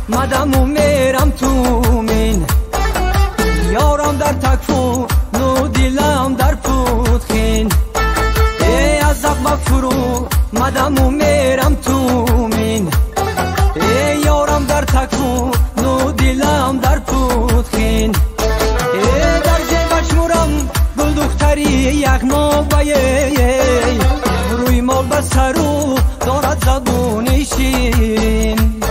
مدم و میرم تو مین، یارم در تکفو نو دیلم در پودخین. ای از عقب فرو مدم و میرم تو مین، ای یارم در تکفو نو دیلم در پودخین. ای در جیبش مورم گل دختری یک نوبه، روی مال بر سرو دارد زبون شیرین.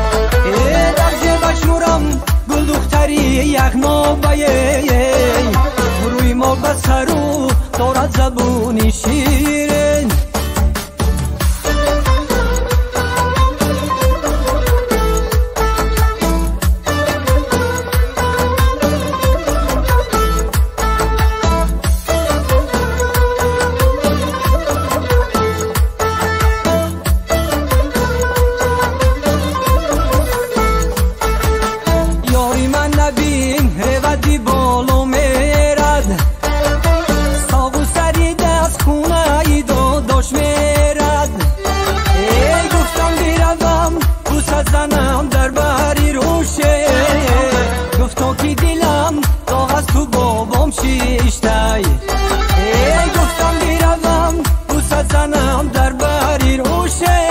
ای در جیبش مورم گل دختری یک نوبه، روی مال بر سرو دارد زبون شیرین. نبین رودی بالو میرد، ساغ و سری دست خونه ای داداش میرد. ای گفتم بیروم بوسه زنم در بری روشه، گفتا که دلم داغ از تو بابام شیشته. ای گفتم بیروم بوسه زنم در بری روشه،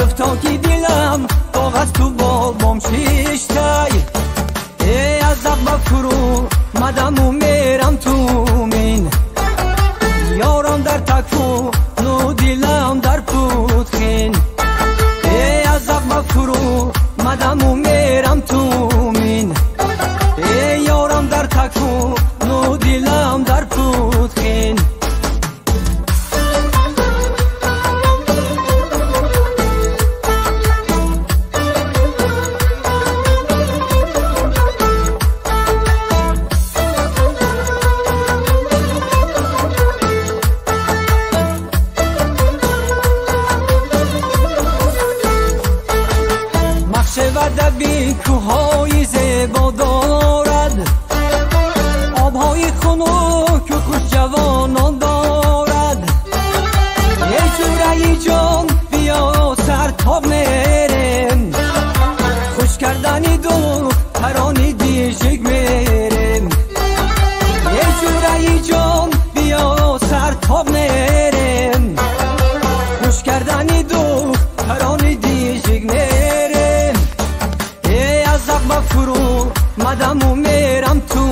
گفتا که دلم داغ از تو بابام شیشته. ای از عقب فرو مدم و میرم تو مین، یارم در تکفو نو دیلم در پودخین. ای از عقب فرو مدم و میرم تو مین، ای یارم در تکفو نو دیلم در پودخین. شود بی کوههای زیبا دارد، آبهای خنک و خوش جوانان دارد. ای جوره جان بیا سر تاب میریم، خوش کردنی دو ترانی دیشک میریم. ای جوره جان بیا سر تاب میریم، خوش کردنی دو ترانی دیشک میریم. ای از عقب فرو مدم و میرم تو